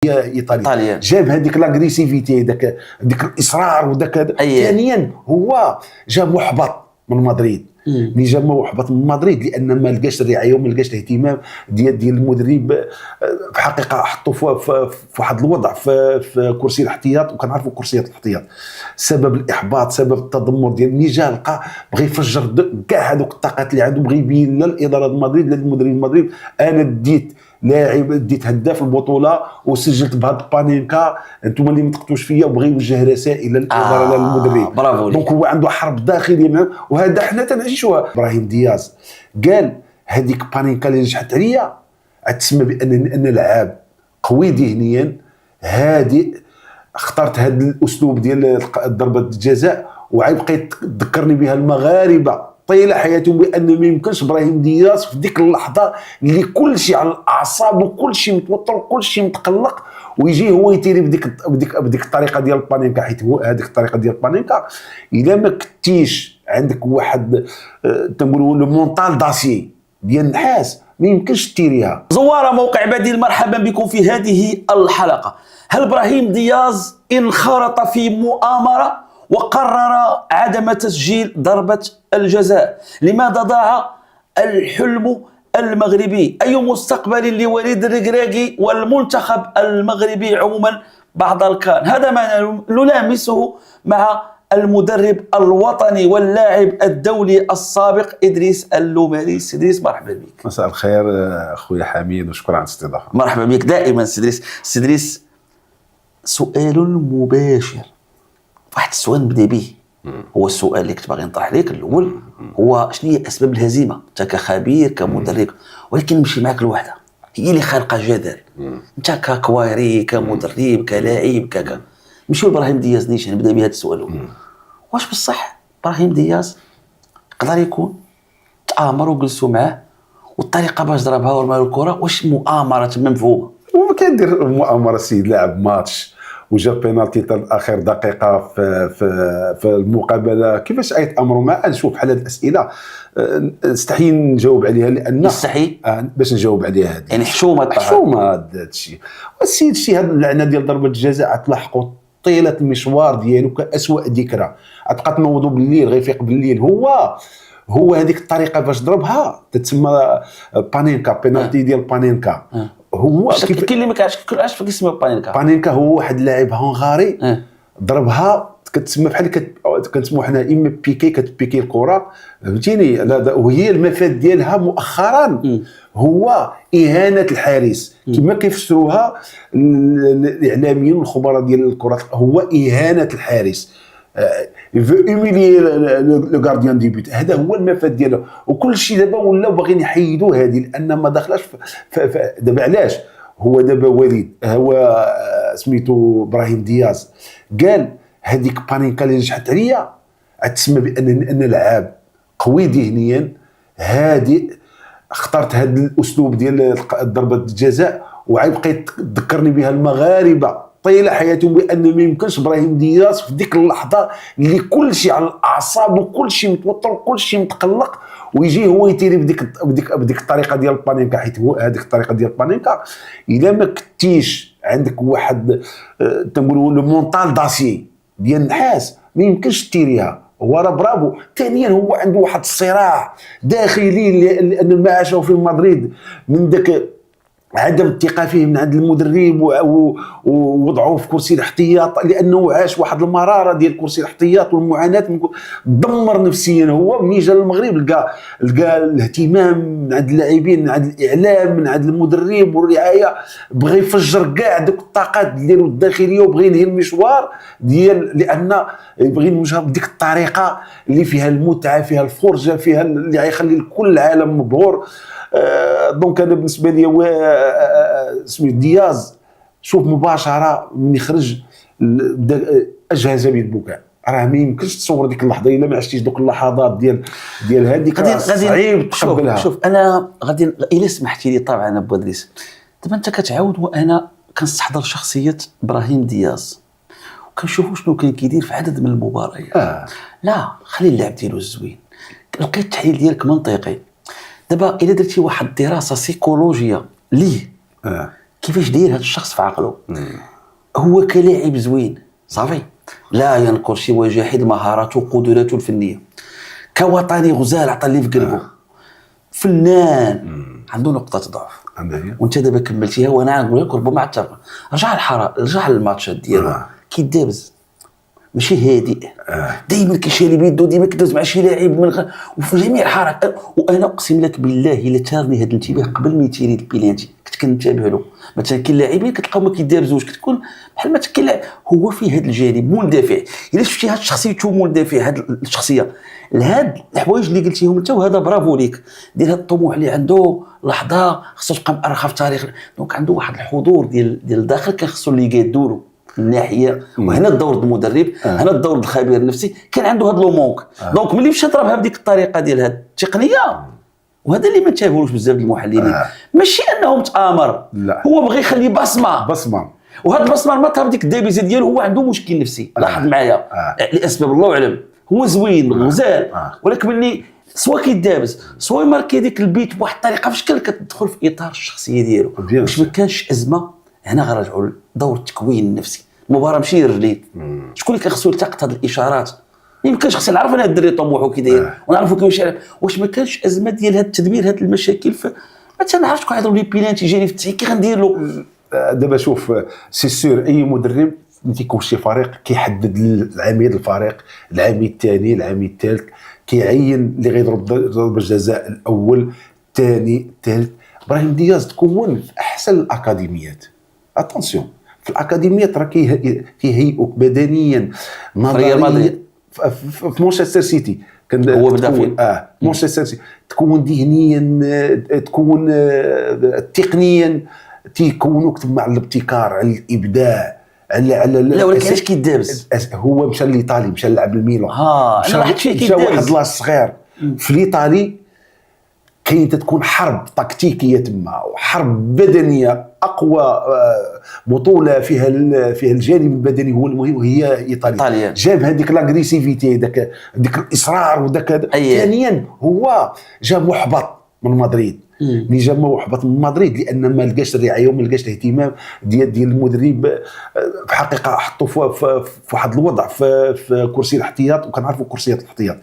ايطاليا جاب هذيك لاغريسيفيتي، ديك الاصرار وداك. ثانيا هو جا محبط من مدريد. اللي جا محبط من مدريد لان ما لقاش الرعايه وما لقاش الاهتمام ديال المدرب. في الحقيقه حطوا في واحد الوضع في كرسي الاحتياط، وكنعرفوا كرسيات الاحتياط سبب الاحباط، سبب التذمر ديال ملي جا لقى بغى يفجر كاع هذوك الطاقات اللي عنده، بغى يبين لا الاداره مدريد لا المدرب مدريد انا ديت لاعب، ديت هداف البطوله وسجلت بهذا بانينكا، انتم اللي ما تقتوش فيا، وبغى يوجه رسائل للاداره للمدرب. برافو. دونك هو عنده حرب داخليه معه، وهذا حنا تنعيشوها. ابراهيم دياز قال هذيك بانينكا اللي نجحت عليا تسمى بان لعاب قوي ذهنيا هادئ. اخترت هذا الاسلوب ديال ضربه الجزاء، وعاد بقيت تذكرني بها المغاربه طيله حياتهم، بان ما يمكنش ابراهيم دياز في ديك اللحظه اللي كل شيء على الاعصاب وكل شيء متوتر وكل شيء متقلق، ويجي هو يتيري بديك الطريقه ديال بانينكا. حيت هو هذيك الطريقه ديال بانينكا الا ما كنتيش عندك واحد تنقولوا لو مونطال داسي ديال النحاس ما يمكنش تيريها. زوار موقع بديل، مرحبا بكم في هذه الحلقه. هل ابراهيم دياز انخرط في مؤامره وقرر عدم تسجيل ضربة الجزاء؟ لماذا ضاع الحلم المغربي؟ أي مستقبل لوليد الركراكي والمنتخب المغربي عموما بعد الكان؟ هذا ما نلامسه مع المدرب الوطني واللاعب الدولي السابق إدريس اللوماريس. إدريس مرحبا بك. مساء الخير أخويا حميد، وشكرا على الاستضافة. مرحبا بك دائما إدريس. سؤال مباشر، واحد السؤال نبدا به، هو السؤال اللي كنت باغي نطرح لك الاول، هو شنو هي اسباب الهزيمه انت كخبير كمدرب؟ ولكن نمشي معك لوحده هي اللي خارقه جدل. انت ككواري كمدرب كلاعب نمشيو لابراهيم دياز نيشان. نبدا بهذا السؤال الاول، واش بصح ابراهيم دياز يقدر يكون تآمر وجلسوا معاه والطريقه باش ضربها ورمى الكره واش مؤامره تما مفهومه؟ وما كندير مؤامره السيد لاعب ماتش وجاب بينالتي اخر دقيقه في المقابله، كيفاش يتامروا معاه؟ نشوف بحال هذه الاسئله نستحي نجاوب عليها، لان نستحي باش نجاوب عليها هذه يعني حشومه هذا الشيء. والسيد الشيء هذه اللعنه ديال ضربه الجزاء تلحقوا طيله المشوار ديالو كأسوأ ذكرى. تبقى تنوضوا بالليل غيفيق بالليل. هو هذيك الطريقه باش ضربها تتسمى بانينكا، بينالتي ديال بانينكا. هو كاين اللي ما كيعرفش كيسميو بانينكا هو واحد اللاعب هنغاري ضربها كتسمى بحال كنسموها حنا اما بيكي، كتبيكي الكره، فهمتيني؟ وهي المفاد ديالها مؤخرا هو اهانه الحارس كما كيفسروها الاعلاميين والخبراء ديال الكره، هو اهانه الحارس. يميلي لو غارديان دي بوت، هذا هو المفاد ديالو. وكل شيء دابا ولاو باغيين يحيدوا هذه لان ما داخلاش دابا. علاش هو دابا وليد هو سميتو ابراهيم دياز قال هذيك بانينكا اللي نجحت عليا تسمى بان لعاب قوي ذهنيا هادئ. اخترت هذا الاسلوب ديال ضربه الجزاء، وعاد بقيت تذكرني بها المغاربه طيله حياتهم، بان ما يمكنش ابراهيم دياز في ديك اللحظه اللي كل شيء على الاعصاب وكل شيء متوتر وكل شيء متقلق، ويجي هو يتيري بديك الطريقه ديال بانينكا. حيت هو هذيك الطريقه ديال بانينكا الا ما كنتيش عندك واحد تنقولوا لو مونطال داسي ديال النحاس ما يمكنش تيريها. هو راه برافو. ثانيا هو عنده واحد الصراع داخلي لان ما عاشوا في مدريد من داك عدم الثقه فيه من عند المدرب ووضعوه في كرسي الاحتياط، لانه عاش واحد المراره ديال كرسي الاحتياط والمعاناه، دمر نفسيا. هو ملي جا للمغرب لقى الاهتمام من عند اللاعبين، من عند الاعلام، من عند المدرب والرعايه، بغى يفجر كاع دوك الطاقات ديالو الداخليه وبغى ينهي المشوار ديال، لان بغى ينوجها بديك الطريقه اللي فيها المتعه، فيها الفرجه، فيها اللي غيخلي الكل العالم مبهور. دونك انا بالنسبه لي سميت دياز شوف مباشره من يخرج اجهز بالبكاء. راه ما يمكنش تصور ديك اللحظه الا ما عشتيش دوك اللحظات ديال هذيك، صعيب تقبلها. شوف انا غادي الا سمحتي لي طبعا ابو ادريس، دابا انت كتعاود وانا كنستحضر شخصيه ابراهيم دياز وكنشوفوا شنو كان كيدير في عدد من المباريات. لا خلي اللعب ديالو الزوين، لقيت التحليل ديالك منطقي. دابا الا درتي واحد الدراسه سيكولوجيه ليه كيفاش داير هذا الشخص في عقله. هو كلاعب زوين صافي، لا ينقر سوى جاحد مهاراته وقدراته الفنيه. كوطني غزال عطى اللي في قلبه، فنان عنده نقطه ضعف. وانت دابا كملتيها، وانا نقول لك ربما اتفق. رجع للماتشات ديالو كيدابز، ماشي هادئ، دائما كيشالي بيدو، ديما كيدوز مع شي لاعب وفي جميع الحركات. وانا اقسم لك بالله الا تارني هذا الانتباه قبل ما يتيري البيلانتي كنت كنتبه له. مثلا كاين لاعبين كتلقاو ما كيدابزوش، كتكون بحال ما تكلع. هو فيه هذا الجانب مندفع. الا شفتي هاد شخصيته مندفع، هاد الشخصيه لهاد الحوايج اللي قلتيهم انت، وهذا برافو ليك. دير هاد الطموح اللي عنده لحظه خصو تبقى مأرخه في التاريخ. دونك عنده واحد الحضور ديال الداخل كنخصو اللي يقادوا له الناحيه. وهنا الدور المدرب، هنا الدور الخبير النفسي. كان عنده هذا لو مونك. دونك ملي مشى ضربها بديك الطريقه ديال هذه التقنيه، وهذا اللي ما انتبهوش بزاف المحللين. ماشي انه متآمر، هو بغى يخلي بصمه. وهذا البصمه ما طاب ديك الدبيزه ديالو. هو عنده مشكل نفسي، لاحظ معايا لاسباب الله اعلم. هو زوين غزال، ولكن ملي سوا كيدابز سوا ماركي ديك البيت بواحد الطريقه في شكل كتدخل في اطار الشخصيه ديالو. واش ما كانش ازمه هنا؟ غنرجعوا لدور التكوين النفسي. المباراه ماشي رجليت. شكون اللي كيخصو يلتقط هذه الاشارات؟ يمكنش خصني نعرف انا الدري طموحو كي داير ونعرفو كيفاش. واش ما كانش ازمه ديال هذا التدمير، هذه المشاكل؟ ما تنعرفش شكون يضرب لي بيلانتي جاني في التحكيم كي غندير له. دابا شوف، سي سور اي مدرب ملي كيكون شي فريق كيحدد العميد الفريق، العميد الثاني، العميد الثالث، كيعين اللي غيضرب ضربه الجزاء الاول الثاني الثالث. ابراهيم دياز تكون في احسن الاكاديميات. اتونسيون، في الاكاديميات راه كيهيئوك بدنيا نظريا. في مانشستر سيتي كان هو بدا فين؟ مانشستر سيتي تكون ذهنيا، تكون تقنيا، تيكونوك مع الابتكار، على الابداع، على لا. ولكن علاش كيدابز؟ هو مشى لايطالي، مشى لعب الميلان، مشى واحد لاص صغير في الايطالي. كاين تكون حرب تكتيكيه تما، وحرب بدنيه اقوى. بطوله فيها الجانب البدني هو المهم، وهي ايطاليا. جاب هذيك لاغريسيفيتي، داك الاصرار وداك. ثانيا هو جا محبط من مدريد. ملي جا محبط من مدريد لان ما لقاش الرعايه وما لقاش الاهتمام ديال المدرب. في حقيقه حطوا في واحد الوضع في كرسي الاحتياط، وكنعرفوا كرسيات الاحتياط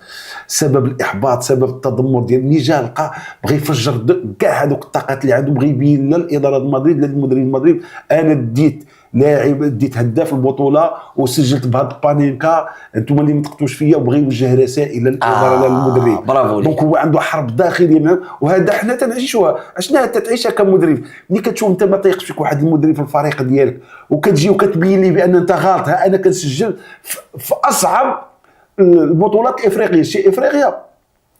سبب الاحباط، سبب التذمر ديال ملي جا لقى بغى يفجر كاع هذوك الطاقات اللي عنده. بغى يبين للاداره مدريد، للمدرب مدريد، انا ديت لاعب، ديت هداف البطوله وسجلت بهاد البانينكا، انتم اللي ما تقتوش فيا. وبغى يوجه رسائل للاداره للمدرب. دونك هو عنده حرب داخليه، وهذا حنا تنعيشوها. عشنا تتعيشها كمدرب. ملي كتشوف انت ما طايقش فيك واحد المدرب في الفريق ديالك، وكتجي وكتبين لي بان انت غلط. ها انا كنسجل في اصعب البطولات الافريقيه. شي افريقيا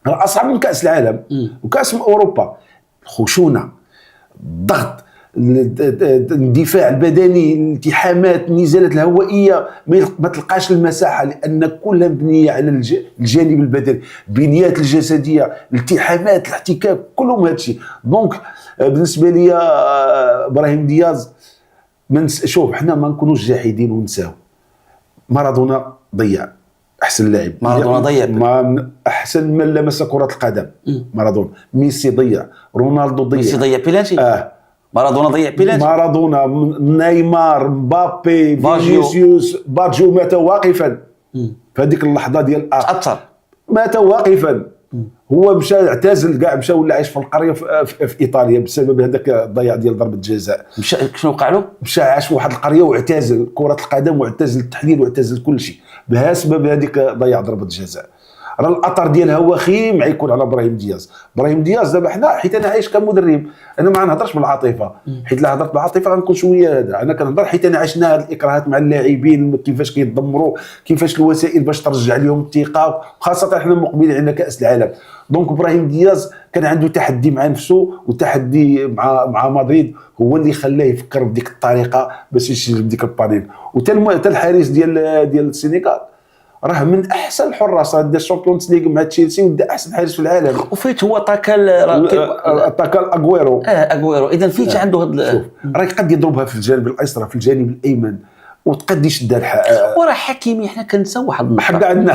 اصعب من كاس العالم وكاس من اوروبا. الخشونه، الضغط، الدفاع البدني، الالتحامات، النزالات الهوائيه، ما تلقاش المساحه لان كلها مبنيه على الجانب البدني، البنيات الجسديه، الالتحامات، الاحتكاك، كلهم هذا الشيء. دونك بالنسبه لي ابراهيم دياز، شوف حنا ما نكونوش جاحدين ونساو. مارادونا ضيع احسن لاعب، مارادونا ضيع ما احسن من لمس كره القدم. مارادونا. ميسي ضيع، رونالدو ضيع، ميسي ضيع بيلانتي. مارادونا ضيع بيلانتي. مارادونا، نيمار، مبابي، فينيسيوس، باجيو مات واقفا في هذيك اللحظه ديال تاثر، مات واقفا. هو مشى اعتزل كاع، مشى ولا عايش في القريه في ايطاليا بسبب هذاك الضياع ديال ضربه الجزاء. مشى شنو وقع له؟ مشى عاش في واحد القريه واعتزل كره القدم واعتزل التحليل واعتزل كل شيء بسبب هذيك ضياع ضربه الجزاء. راه الاثر ديالها وخيم يكون على ابراهيم دياز. ابراهيم دياز دابا حنا، حيت انا عايش كمدرب، انا ما نهضرش بالعاطفه، حيت لا هضرت بالعاطفه غنكون شويه هذا. انا كنهضر حيت انا عشنا هذه الاكراهات مع اللاعبين، كيفاش كيتدمروا، كيفاش الوسائل باش ترجع لهم الثقه، خاصه حنا مقبلين على كاس العالم. دونك ابراهيم دياز كان عنده تحدي مع نفسه وتحدي مع مدريد، هو اللي خلاه يفكر بديك الطريقه باش يسجل ديك البانين. وتا الحارس ديال السنغال راه من احسن الحراس، دا الشامبيونز ليغ مع تشيلسي ودا احسن حارس في العالم. وفيت هو تاكل اغويرو. اغويرو. اذا فيت عنده هذا، راه قد يضربها في الجانب الايسر، في الجانب الايمن. وتقد يشد وراه حكيمي حنا كنساو واحد النقطه حق عندنا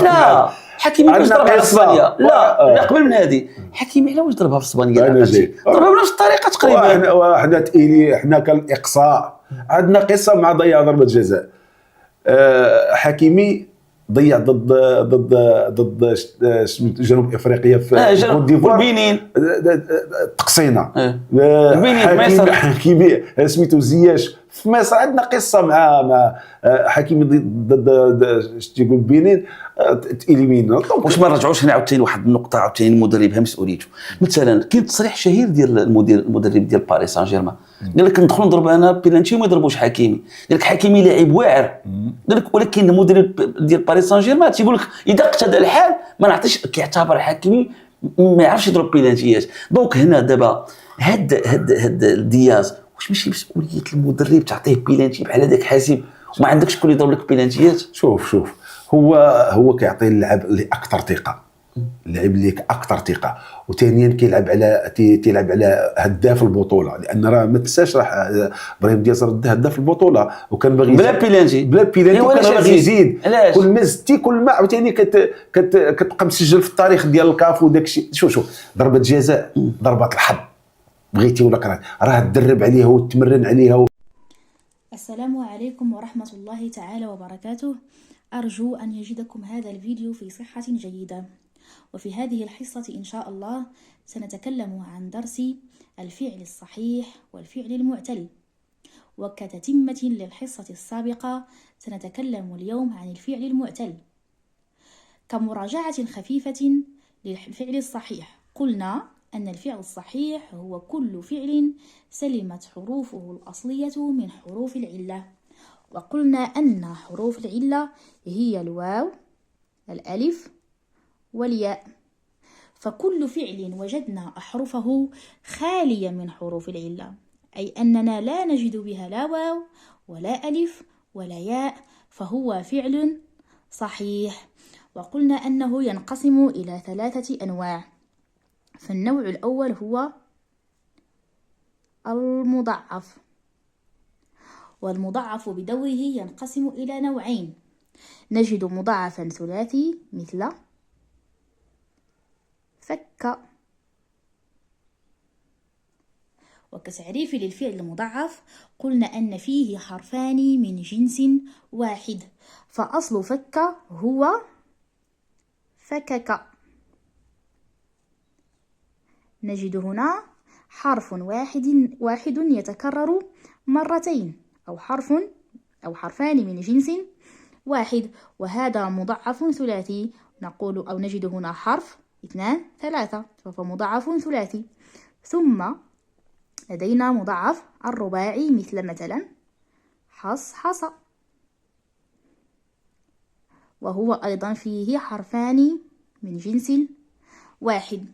لا حكيمي واش ضربها في اسبانيا لا قبل من هذه حكيمي على واش ضربها في اسبانيا ضربها بنفس الطريقه تقريبا وحنا تايلي حنا كالاقصاء عندنا قصه مع ضياع ضربه جزاء حكيمي ضيع ضد جنوب افريقيا في كوت ديفوار بنين تقصينا حكيمي سميتو زياش في مصر عندنا قصه مع حكيمي ضد تيقول بنين تإليمين. واش ما نرجعوش هنا عاوتاني واحد النقطه عاوتاني المدرب ها مسؤوليته مثلا كاين تصريح شهير ديال المدرب ديال باريس سان جيرمان قال لك ندخلوا نضرب انا بيلانتي وما يضربوش حكيمي قال لك حكيمي لاعب واعر قال لك ولكن المدرب ديال باريس سان جيرمان تيقول لك اذا اقتضى الحال ما نعطيش كيعتبر حكيمي ما يعرفش يضرب بيلانتيات. دونك هنا دابا هاد دياز واش ماشي مسؤوليه المدرب تعطيه بيلانتي بحال هذاك حاسم وما عندكش شكون يضرب لك بيلانتيات؟ شوف هو كيعطي اللاعب اللي اكثر ثقه اللاعب اللي اكثر ثقه وثانيا تيلعب على هداف البطوله لان راه ما تنساش راه ابراهيم دياز رد هداف البطوله وكان باغي بلا بيلانتي وكان باغي يزيد كل ما زدتي كل ما عاوتاني كتبقى مسجل في التاريخ ديال الكاف وداك الشيء. شوف ضربه جزاء ضربه الحظ بغيتي ولا كرهتي راه تدرب عليها وتمرن عليها. السلام عليكم ورحمة الله تعالى وبركاته. أرجو أن يجدكم هذا الفيديو في صحة جيدة. وفي هذه الحصة إن شاء الله سنتكلم عن درس الفعل الصحيح والفعل المعتل. وكتتمة للحصة السابقة سنتكلم اليوم عن الفعل المعتل. كمراجعة خفيفة للفعل الصحيح قلنا أن الفعل الصحيح هو كل فعل سلمت حروفه الأصلية من حروف العلة. وقلنا أن حروف العلة هي الواو الألف والياء. فكل فعل وجدنا أحرفه خالية من حروف العلة أي أننا لا نجد بها لا واو ولا ألف ولا ياء فهو فعل صحيح. وقلنا أنه ينقسم إلى 3 أنواع. فالنوع الأول هو المضاعف والمضاعف بدوره ينقسم إلى نوعين. نجد مضاعفا ثلاثي مثل فك. وكتعريف للفعل المضاعف قلنا أن فيه حرفان من جنس واحد فأصل فك هو فكك. نجد هنا حرف واحد يتكرر مرتين أو حرفان من جنس واحد وهذا مضاعف ثلاثي. نقول أو نجد هنا حرف 2 3 فهو مضاعف ثلاثي. ثم لدينا مضاعف الرباعي مثلا حص وهو أيضا فيه حرفان من جنس واحد.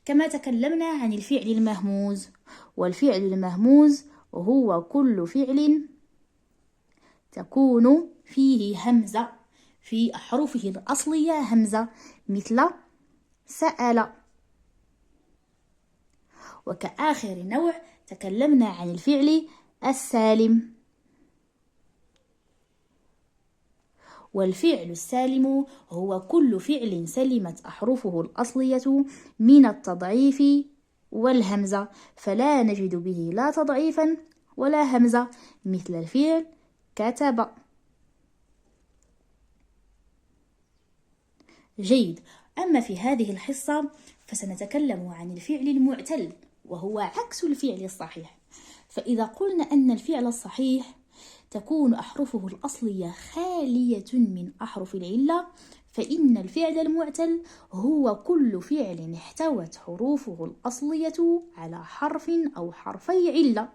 كما تكلمنا عن الفعل المهموز والفعل المهموز وهو كل فعل تكون فيه همزة في أحرفه الأصلية همزة مثل سأل. وكآخر نوع تكلمنا عن الفعل السالم. والفعل السالم هو كل فعل سلمت أحرفه الأصلية من التضعيف والهمزة فلا نجد به لا تضعيفا ولا همزة مثل الفعل كتب. جيد. أما في هذه الحصة فسنتكلم عن الفعل المعتل وهو عكس الفعل الصحيح. فإذا قلنا أن الفعل الصحيح تكون أحرفه الأصلية خالية من أحرف العلة فإن الفعل المعتل هو كل فعل احتوت حروفه الأصلية على حرف أو حرفي علة.